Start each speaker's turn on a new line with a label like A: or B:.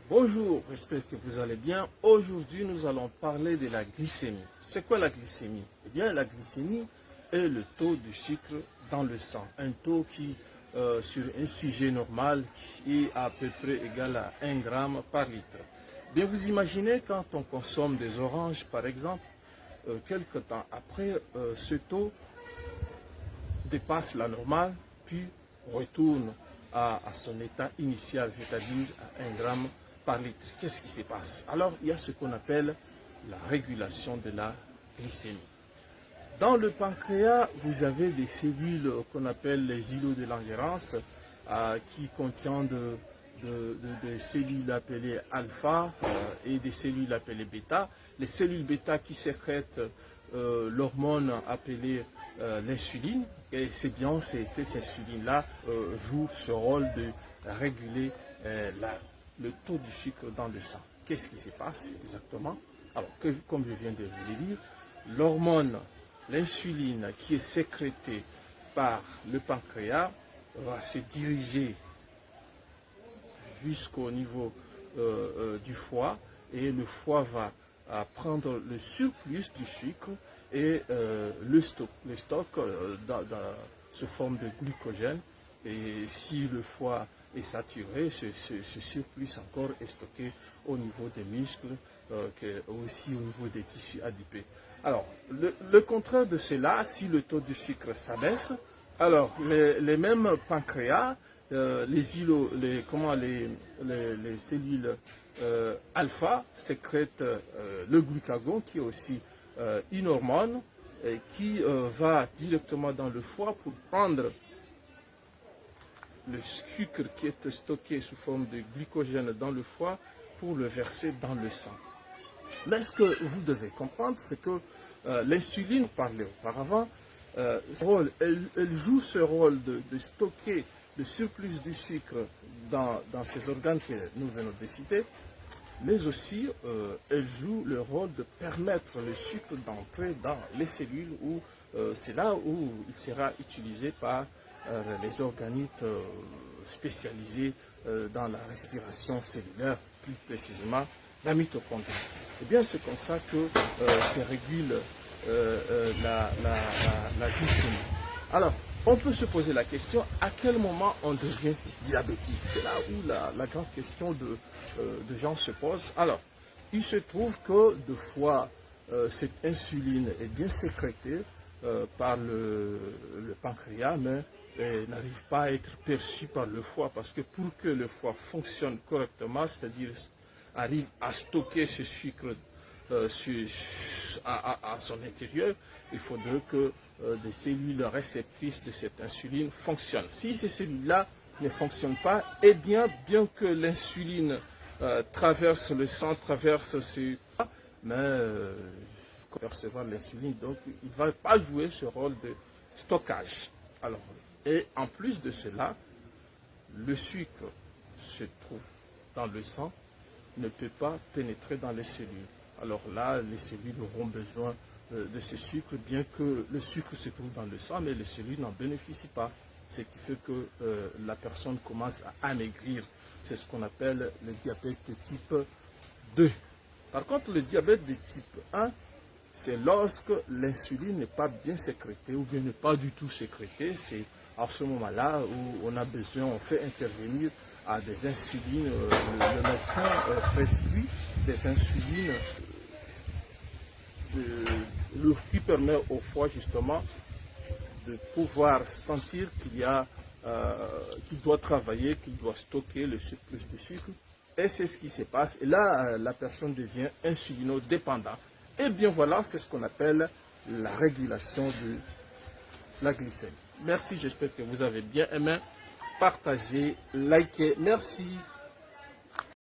A: Bonjour, j'espère que vous allez bien. Aujourd'hui, nous allons parler de la glycémie. C'est quoi la glycémie? Eh bien, la glycémie est le taux de sucre dans le sang. Un taux qui, sur un sujet normal, est à peu près égal à 1 gramme par litre. Bien, vous imaginez quand on consomme des oranges, par exemple, quelque temps après, ce taux dépasse la normale, puis retourne à son état initial, c'est-à-dire à 1 gramme par litre. Qu'est-ce qui se passe? Alors, il y a ce qu'on appelle la régulation de la glycémie. Dans le pancréas, vous avez des cellules qu'on appelle les îlots de Langerhans qui contiennent des cellules appelées alpha et des cellules appelées bêta. Les cellules bêta qui sécrètent l'hormone appelée l'insuline. Et c'est bien que cette insuline-là joue ce rôle de réguler le taux du sucre dans le sang. Qu'est-ce qui se passe exactement? Alors, comme je viens de vous le dire, l'hormone, l'insuline qui est sécrétée par le pancréas va se diriger jusqu'au niveau du foie et le foie va prendre le surplus du sucre et le stock sous forme de glucogène. Et si le foie est saturé, ce surplus encore est stocké au niveau des muscles, aussi au niveau des tissus adipeux. Alors, le contraire de cela, si le taux de sucre s'abaisse, alors les mêmes pancréas, les îlots, les cellules alpha sécrètent le glucagon, qui est aussi une hormone qui va directement dans le foie pour prendre le sucre qui est stocké sous forme de glycogène dans le foie pour le verser dans le sang. Mais ce que vous devez comprendre, c'est que l'insuline, parlé auparavant, elle joue ce rôle de stocker le surplus du sucre dans ces organes que nous venons de citer, mais aussi elle joue le rôle de permettre le sucre d'entrer dans les cellules où c'est là où il sera utilisé par les organites spécialisés dans la respiration cellulaire, plus précisément la mitochondrie. Et bien c'est comme ça que se régule la glycémie. Alors, on peut se poser la question, à quel moment on devient diabétique? C'est là où la grande question de gens se pose. Alors, il se trouve que de fois, cette insuline est bien sécrétée par le pancréas, mais n'arrive pas à être perçue par le foie, parce que pour que le foie fonctionne correctement, c'est-à-dire arrive à stocker ce sucre à son intérieur, il faudrait que des cellules réceptrices de cette insuline fonctionnent. Si ces cellules-là ne fonctionnent pas, eh bien que l'insuline traverse le sang, traverse mais percevoir l'insuline, donc il ne va pas jouer ce rôle de stockage. Alors, et en plus de cela, le sucre se trouve dans le sang, ne peut pas pénétrer dans les cellules. Alors là, les cellules auront besoin de ce sucre, bien que le sucre se trouve dans le sang, mais les cellules n'en bénéficient pas. Ce qui fait que la personne commence à amaigrir. C'est ce qu'on appelle le diabète de type 2. Par contre, le diabète de type 1, c'est lorsque l'insuline n'est pas bien sécrétée ou bien n'est pas du tout sécrétée. C'est à ce moment-là où on a besoin, on fait intervenir à des insulines. Le médecin prescrit des insulines qui permet au foie justement de pouvoir sentir qu'il doit travailler, qu'il doit stocker le surplus de sucre. Et c'est ce qui se passe. Et là, la personne devient insulinodépendante. Et bien voilà, c'est ce qu'on appelle la régulation de la glycémie. Merci, j'espère que vous avez bien aimé. Partagez, likez. Merci.